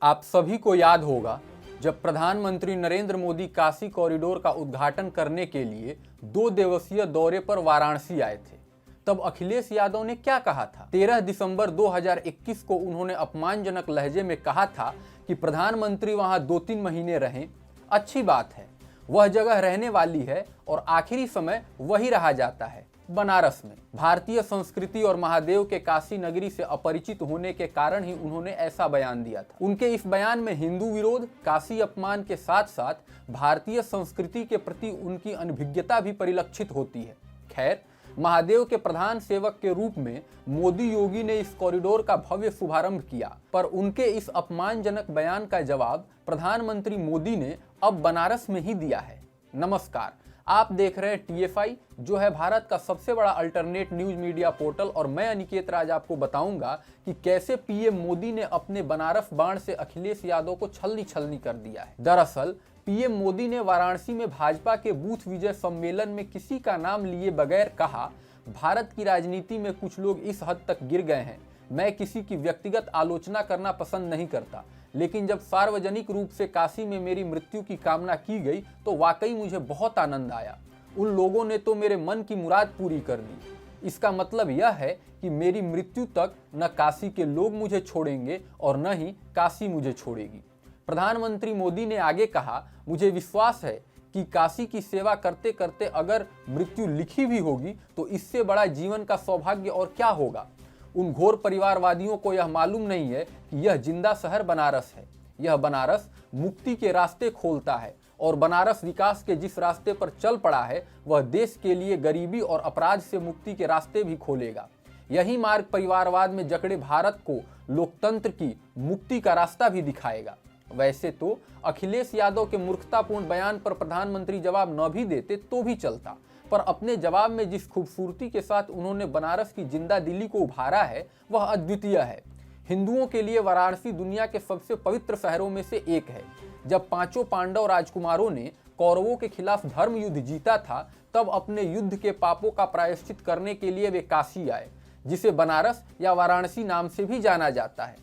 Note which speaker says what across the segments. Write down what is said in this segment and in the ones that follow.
Speaker 1: आप सभी को याद होगा जब प्रधानमंत्री नरेंद्र मोदी काशी कॉरिडोर का उद्घाटन करने के लिए 2 दिवसीय दौरे पर वाराणसी आए थे, तब अखिलेश यादव ने क्या कहा था। 13 दिसंबर 2021 को उन्होंने अपमानजनक लहजे में कहा था कि प्रधानमंत्री वहां 2-3 महीने रहें, अच्छी बात है, वह जगह रहने वाली है और आखिरी समय वही रहा जाता है, बनारस में। भारतीय संस्कृति और महादेव के काशी नगरी से अपरिचित होने के कारण ही उन्होंने ऐसा बयान दिया था। उनके इस बयान में हिंदू विरोध, काशी अपमान के साथ साथ भारतीय संस्कृति के प्रति उनकी अनभिज्ञता भी परिलक्षित होती है। खैर, महादेव के प्रधान सेवक के रूप में मोदी योगी ने इस कॉरिडोर का भव्य शुभारंभ किया, पर उनके इस अपमानजनक बयान का जवाब प्रधानमंत्री मोदी ने अब बनारस में ही दिया है। नमस्कार, आप देख रहे हैं TFI, जो है भारत का सबसे बड़ा अल्टरनेट न्यूज मीडिया पोर्टल, और मैं अनिकेत राज आपको बताऊंगा कि कैसे PM मोदी ने अपने बनारस बाण से अखिलेश यादव को छलनी कर दिया है। दरअसल PM मोदी ने वाराणसी में भाजपा के बूथ विजय सम्मेलन में किसी का नाम लिए बगैर कहा, भारत की राजनीति में कुछ लोग इस हद तक गिर गए हैं, मैं किसी की व्यक्तिगत आलोचना करना पसंद नहीं करता, लेकिन जब सार्वजनिक रूप से काशी में मेरी मृत्यु की कामना की गई तो वाकई मुझे बहुत आनंद आया। उन लोगों ने तो मेरे मन की मुराद पूरी कर दी। इसका मतलब यह है कि मेरी मृत्यु तक न काशी के लोग मुझे छोड़ेंगे और न ही काशी मुझे छोड़ेगी। प्रधानमंत्री मोदी ने आगे कहा, मुझे विश्वास है कि काशी की सेवा करते करते अगर मृत्यु लिखी भी होगी तो इससे बड़ा जीवन का सौभाग्य और क्या होगा। उन घोर परिवारवादियों को यह मालूम नहीं है कि यह जिंदा शहर बनारस है। यह बनारस मुक्ति के रास्ते खोलता है और बनारस विकास के जिस रास्ते पर चल पड़ा है वह देश के लिए गरीबी और अपराध से मुक्ति के रास्ते भी खोलेगा। यही मार्ग परिवारवाद में जकड़े भारत को लोकतंत्र की मुक्ति का रास्ता भी दिखाएगा। वैसे तो अखिलेश यादव के मूर्खतापूर्ण बयान पर प्रधानमंत्री जवाब न भी देते तो भी चलता, पर अपने जवाब में जिस खूबसूरती के साथ उन्होंने बनारस की जिंदा दिली को उभारा है वह अद्वितीय है। हिंदुओं के लिए वाराणसी दुनिया के सबसे पवित्र शहरों में से एक है। जब 5 पांडव राजकुमारों ने कौरवों के खिलाफ धर्म युद्ध जीता था, तब अपने युद्ध के पापों का प्रायश्चित करने के लिए वे काशी आए, जिसे बनारस या वाराणसी नाम से भी जाना जाता है।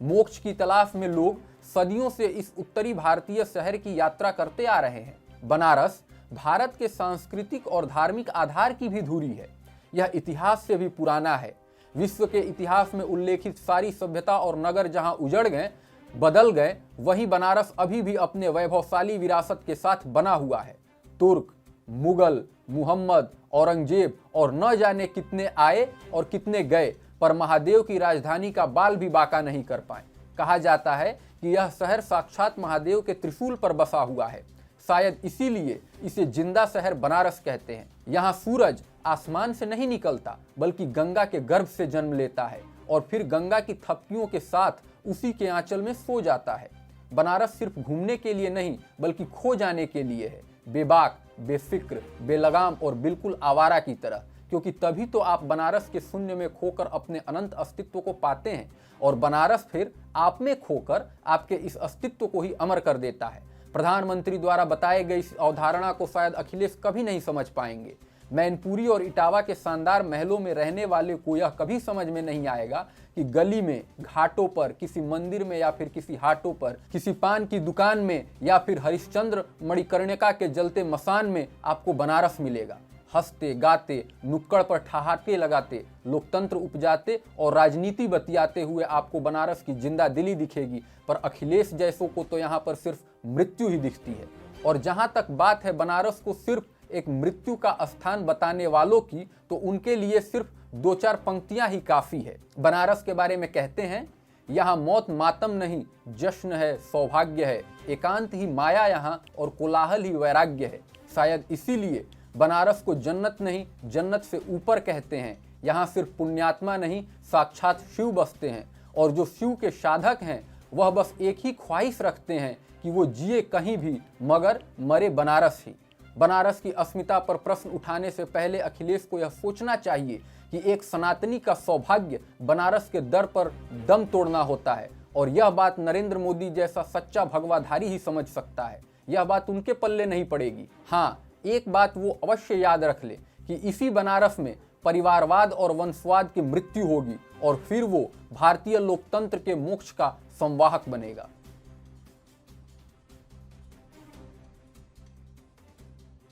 Speaker 1: मोक्ष की तलाश में लोग सदियों से इस उत्तरी भारतीय शहर की यात्रा करते आ रहे हैं। बनारस भारत के सांस्कृतिक और धार्मिक आधार की भी धुरी है। यह इतिहास से भी पुराना है। विश्व के इतिहास में उल्लेखित सारी सभ्यता और नगर जहां उजड़ गए, बदल गए, वही बनारस अभी भी अपने वैभवशाली विरासत के साथ बना हुआ है। तुर्क, मुगल, मुहम्मद, औरंगजेब और न जाने कितने आए और कितने गए, पर महादेव की राजधानी का बाल भी बांका नहीं कर पाए। कहा जाता है कि यह शहर साक्षात महादेव के त्रिशूल पर बसा हुआ है। शायद इसीलिए इसे जिंदा शहर बनारस कहते हैं। यहाँ सूरज आसमान से नहीं निकलता, बल्कि गंगा के गर्भ से जन्म लेता है और फिर गंगा की थपकियों के साथ उसी के आंचल में सो जाता है। बनारस सिर्फ घूमने के लिए नहीं, बल्कि खो जाने के लिए है, बेबाक, बेफिक्र, बेलगाम और बिल्कुल आवारा की तरह, क्योंकि तभी तो आप बनारस के शून्य में खोकर अपने अनंत अस्तित्व को पाते हैं और बनारस फिर आप में खोकर आपके इस अस्तित्व को ही अमर कर देता है। प्रधानमंत्री द्वारा बताए गए इस अवधारणा को शायद अखिलेश कभी नहीं समझ पाएंगे। मैनपुरी और इटावा के शानदार महलों में रहने वाले को यह कभी समझ में नहीं आएगा कि गली में, घाटों पर, किसी मंदिर में या फिर किसी हाटों पर, किसी पान की दुकान में या फिर हरिश्चंद्र मणिकर्णिका के जलते मसान में आपको बनारस मिलेगा। हंसते गाते, नुक्कड़ पर ठहाके लगाते, लोकतंत्र उपजाते और राजनीति बतियाते हुए आपको बनारस की जिंदा दिली दिखेगी, पर अखिलेश जैसों को तो यहाँ पर सिर्फ मृत्यु ही दिखती है। और जहाँ तक बात है बनारस को सिर्फ एक मृत्यु का स्थान बताने वालों की, तो उनके लिए सिर्फ 2-4 पंक्तियां ही काफी है। बनारस के बारे में कहते हैं, यहाँ मौत मातम नहीं, जश्न है, सौभाग्य है, एकांत ही माया यहाँ और कोलाहल ही वैराग्य है। शायद इसीलिए बनारस को जन्नत नहीं, जन्नत से ऊपर कहते हैं। यहाँ सिर्फ पुण्यात्मा नहीं, साक्षात शिव बसते हैं, और जो शिव के साधक हैं वह बस एक ही ख्वाहिश रखते हैं कि वो जिए कहीं भी मगर मरे बनारस ही। बनारस की अस्मिता पर प्रश्न उठाने से पहले अखिलेश को यह सोचना चाहिए कि एक सनातनी का सौभाग्य बनारस के दर पर दम तोड़ना होता है, और यह बात नरेंद्र मोदी जैसा सच्चा भगवाधारी ही समझ सकता है। यह बात उनके पल्ले नहीं पड़ेगी। हाँ, एक बात वो अवश्य याद रख ले कि इसी बनारस में परिवारवाद और वंशवाद की मृत्यु होगी और फिर वो भारतीय लोकतंत्र के मोक्ष का संवाहक बनेगा।